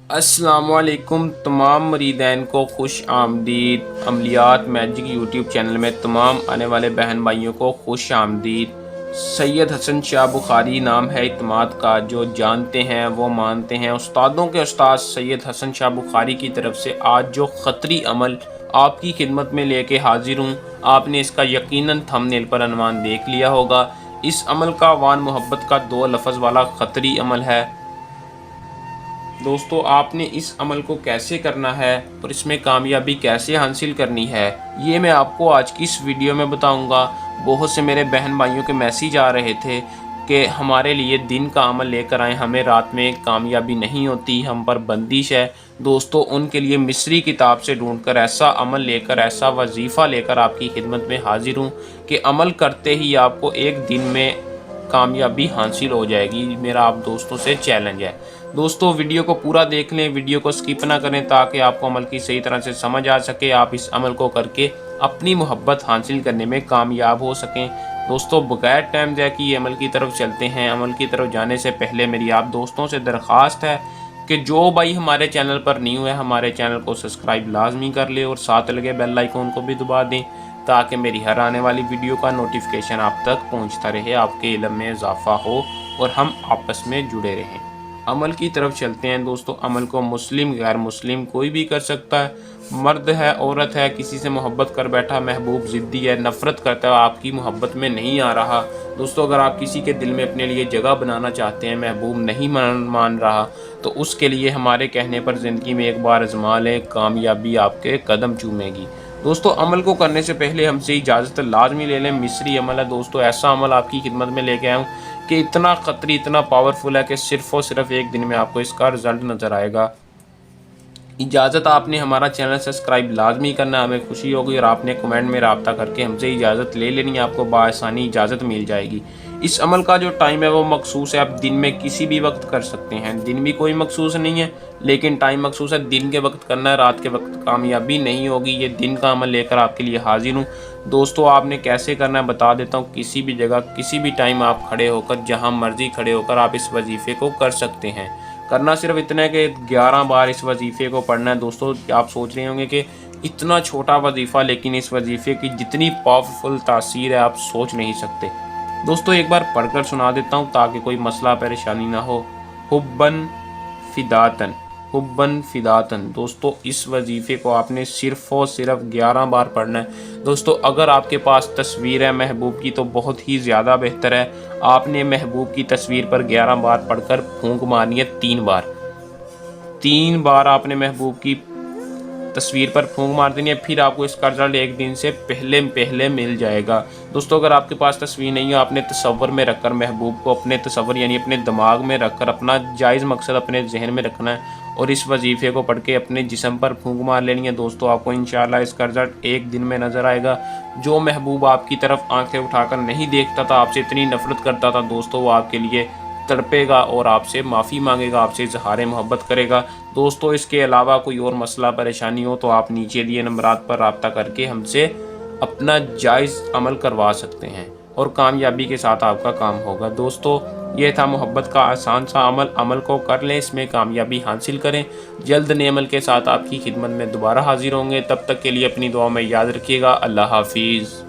السلام علیکم تمام مریدین کو خوش آمدید۔ عملیات میجک یوٹیوب چینل میں تمام آنے والے بہن بھائیوں کو خوش آمدید۔ سید حسن شاہ بخاری نام ہے اعتماد کا، جو جانتے ہیں وہ مانتے ہیں۔ استادوں کے استاد سید حسن شاہ بخاری کی طرف سے آج جو خطری عمل آپ کی خدمت میں لے کے حاضر ہوں، آپ نے اس کا یقیناً تھمبنیل پر عنوان دیکھ لیا ہوگا۔ اس عمل کا عنوان محبت کا 2 لفظ والا خطری عمل ہے۔ دوستو، آپ نے اس عمل کو کیسے کرنا ہے اور اس میں کامیابی کیسے حاصل کرنی ہے، یہ میں آپ کو آج کی اس ویڈیو میں بتاؤں گا۔ بہت سے میرے بہن بھائیوں کے میسیج آ رہے تھے کہ ہمارے لیے دن کا عمل لے کر آئیں، ہمیں رات میں کامیابی نہیں ہوتی، ہم پر بندش ہے۔ دوستو، ان کے لیے مصری کتاب سے ڈھونڈ کر ایسا عمل لے کر، ایسا وظیفہ لے کر آپ کی خدمت میں حاضر ہوں کہ عمل کرتے ہی آپ کو ایک دن میں کامیابی حاصل ہو جائے گی۔ میرا آپ دوستوں سے چیلنج ہے۔ دوستو، ویڈیو کو پورا دیکھ لیں، ویڈیو کو سکپ نہ کریں تاکہ آپ کو عمل کی صحیح طرح سے سمجھ آ سکے، آپ اس عمل کو کر کے اپنی محبت حاصل کرنے میں کامیاب ہو سکیں۔ دوستو، بغیر ٹائم ضائع کیے عمل کی طرف چلتے ہیں۔ عمل کی طرف جانے سے پہلے میری آپ دوستوں سے درخواست ہے کہ جو بھائی ہمارے چینل پر نیو ہے، ہمارے چینل کو سبسکرائب لازمی کر لے اور ساتھ لگے بیل آئیکن کو بھی دبا دیں تاکہ میری ہر آنے والی ویڈیو کا نوٹیفیکیشن آپ تک پہنچتا رہے، آپ کے علم میں اضافہ ہو اور ہم آپس میں جڑے رہیں۔ عمل کی طرف چلتے ہیں۔ دوستو، عمل کو مسلم غیر مسلم کوئی بھی کر سکتا ہے، مرد ہے عورت ہے، کسی سے محبت کر بیٹھا، محبوب ضدی ہے، نفرت کرتا ہے، آپ کی محبت میں نہیں آ رہا۔ دوستو، اگر آپ کسی کے دل میں اپنے لیے جگہ بنانا چاہتے ہیں، محبوب نہیں مان رہا، تو اس کے لیے ہمارے کہنے پر زندگی میں ایک بار آزما لیں، کامیابی آپ کے قدم چومے گی۔ دوستو، عمل کو کرنے سے پہلے ہم سے اجازت لازمی لے لیں۔ مصری عمل ہے دوستو، ایسا عمل آپ کی خدمت میں لے کے آیا ہوں کہ اتنا خطری، اتنا پاورفل ہے کہ صرف اور صرف ایک دن میں آپ کو اس کا رزلٹ نظر آئے گا۔ اجازت آپ نے ہمارا چینل سبسکرائب لازمی کرنا ہے، ہمیں خوشی ہوگی، اور آپ نے کمنٹ میں رابطہ کر کے ہم سے اجازت لے لینی ہے، آپ کو بآسانی اجازت مل جائے گی۔ اس عمل کا جو ٹائم ہے وہ مخصوص ہے، آپ دن میں کسی بھی وقت کر سکتے ہیں، دن بھی کوئی مخصوص نہیں ہے لیکن ٹائم مخصوص ہے۔ دن کے وقت کرنا ہے، رات کے وقت کامیابی نہیں ہوگی۔ یہ دن کا عمل لے کر آپ کے لیے حاضر ہوں۔ دوستو، آپ نے کیسے کرنا ہے بتا دیتا ہوں۔ کسی بھی جگہ، کسی بھی ٹائم آپ کھڑے ہو کر، جہاں مرضی کھڑے ہو کر آپ اس وظیفے کو کر سکتے ہیں۔ کرنا صرف اتنا ہے کہ 11 بار اس وظیفے کو پڑھنا ہے۔ دوستو، آپ سوچ رہے ہوں گے کہ اتنا چھوٹا وظیفہ، لیکن اس وظیفے کی جتنی پاورفل تاثیر ہے آپ سوچ نہیں سکتے۔ دوستو، ایک بار پڑھ کر سنا دیتا ہوں تاکہ کوئی مسئلہ پریشانی نہ ہو۔ حبن فداتن، حبن فداتن۔ دوستو، اس وظیفے کو آپ نے صرف اور صرف 11 بار پڑھنا ہے۔ دوستو، اگر آپ کے پاس تصویر ہے محبوب کی تو بہت ہی زیادہ بہتر ہے۔ آپ نے محبوب کی تصویر پر 11 بار پڑھ کر پھونک مارنی ہے 3 بار۔ 3 بار آپ نے محبوب کی تصویر پر پھونک مار دینی ہے، پھر آپ کو اس کا رزلٹ ایک دن سے پہلے مل جائے گا۔ دوستو، اگر آپ کے پاس تصویر نہیں ہے، آپ نے تصور میں رکھ کر محبوب کو، اپنے تصور یعنی اپنے دماغ میں رکھ کر، اپنا جائز مقصد اپنے ذہن میں رکھنا ہے اور اس وظیفے کو پڑھ کے اپنے جسم پر پھونک مار لینی ہے۔ دوستو، آپ کو انشاءاللہ اس کا رزلٹ ایک دن میں نظر آئے گا۔ جو محبوب آپ کی طرف آنکھیں اٹھا کر نہیں دیکھتا تھا، آپ سے اتنی نفرت کرتا تھا، دوستو وہ آپ کے لیے تڑپے گا اور آپ سے معافی مانگے گا، آپ سے اظہار محبت کرے گا۔ دوستو، اس کے علاوہ کوئی اور مسئلہ پریشانی ہو تو آپ نیچے دیے نمبرات پر رابطہ کر کے ہم سے اپنا جائز عمل کروا سکتے ہیں اور کامیابی کے ساتھ آپ کا کام ہوگا۔ دوستو، یہ تھا محبت کا آسان سا عمل۔ عمل کو کر لیں، اس میں کامیابی حاصل کریں۔ جلد نئے عمل کے ساتھ آپ کی خدمت میں دوبارہ حاضر ہوں گے۔ تب تک کے لیے اپنی دعا میں یاد رکھیے گا۔ اللہ حافظ۔